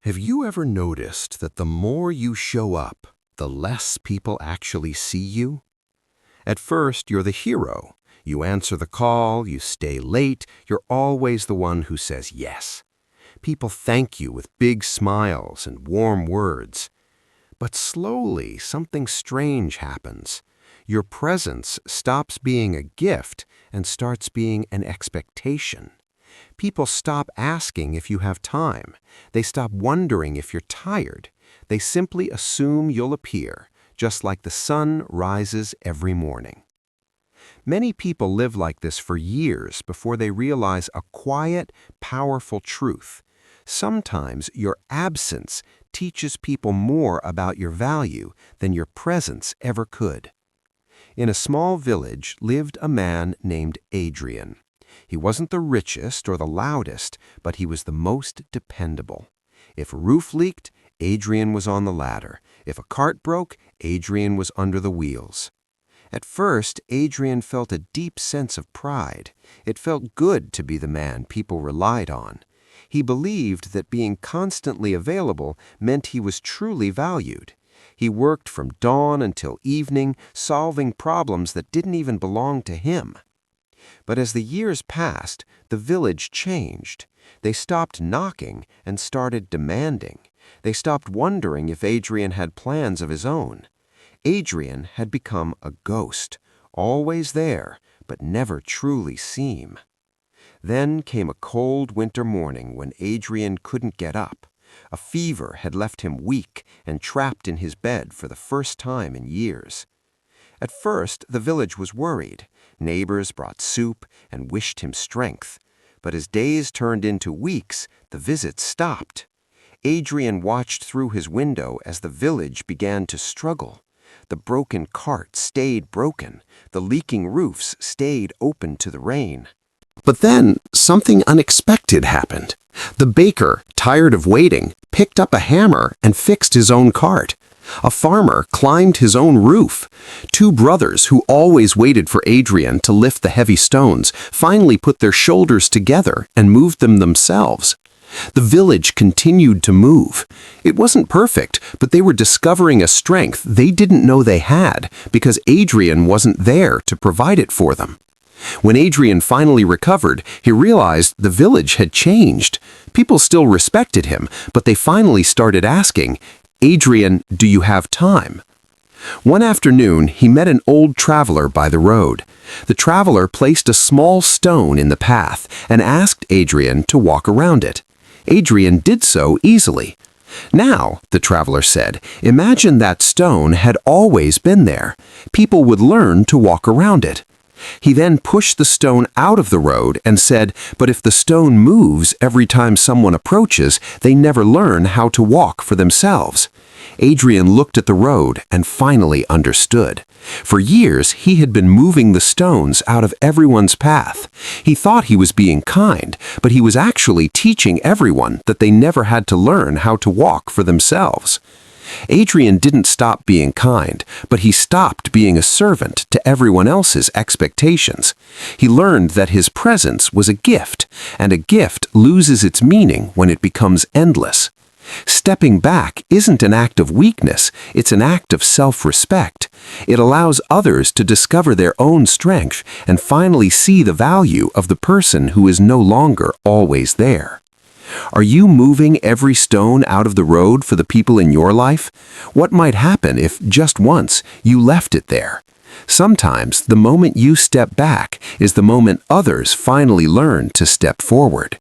Have you ever noticed that the more you show up, the less people actually see you? At first, you're the hero. You answer the call, you stay late, you're always the one who says yes. People thank you with big smiles and warm words. But slowly, something strange happens. Your presence stops being a gift and starts being an expectation. People stop asking if you have time. They stop wondering if you're tired. They simply assume you'll appear, just like the sun rises every morning. Many people live like this for years before they realize a quiet, powerful truth. Sometimes your absence teaches people more about your value than your presence ever could. In a small village lived a man named Adrien. He wasn't the richest or the loudest, but he was the most dependable. If a roof leaked, Adrien was on the ladder. If a cart broke, Adrien was under the wheels. At first, Adrien felt a deep sense of pride. It felt good to be the man people relied on. He believed that being constantly available meant he was truly valued. He worked from dawn until evening, solving problems that didn't even belong to him. But as the years passed, the village changed. They stopped knocking and started demanding. They stopped wondering if Adrien had plans of his own. Adrien had become a ghost, always there, but never truly seen. Then came a cold winter morning when Adrien couldn't get up. A fever had left him weak and trapped in his bed for the first time in years. At first, the village was worried. Neighbors brought soup and wished him strength. But as days turned into weeks, the visits stopped. Adrien watched through his window as the village began to struggle. The broken cart stayed broken. The leaking roofs stayed open to the rain. But then something unexpected happened. The baker, tired of waiting, picked up a hammer and fixed his own cart. A farmer climbed his own roof. Two brothers who always waited for Adrien to lift the heavy stones finally put their shoulders together and moved them themselves. The village continued to move. It wasn't perfect, but they were discovering a strength they didn't know they had because Adrien wasn't there to provide it for them. When Adrien finally recovered, he realized the village had changed. People still respected him, but they finally started asking, "Adrien, do you have time?" One afternoon, he met an old traveler by the road. The traveler placed a small stone in the path and asked Adrien to walk around it. Adrien did so easily. "Now," the traveler said, "imagine that stone had always been there. People would learn to walk around it." He then pushed the stone out of the road and said, "But if the stone moves every time someone approaches, they never learn how to walk for themselves." Adrien looked at the road and finally understood. For years, he had been moving the stones out of everyone's path. He thought he was being kind, but he was actually teaching everyone that they never had to learn how to walk for themselves. Adrien didn't stop being kind, but he stopped being a servant to everyone else's expectations. He learned that his presence was a gift, and a gift loses its meaning when it becomes endless. Stepping back isn't an act of weakness, it's an act of self-respect. It allows others to discover their own strength and finally see the value of the person who is no longer always there. Are you moving every stone out of the road for the people in your life? What might happen if, just once, you left it there? Sometimes the moment you step back is the moment others finally learn to step forward.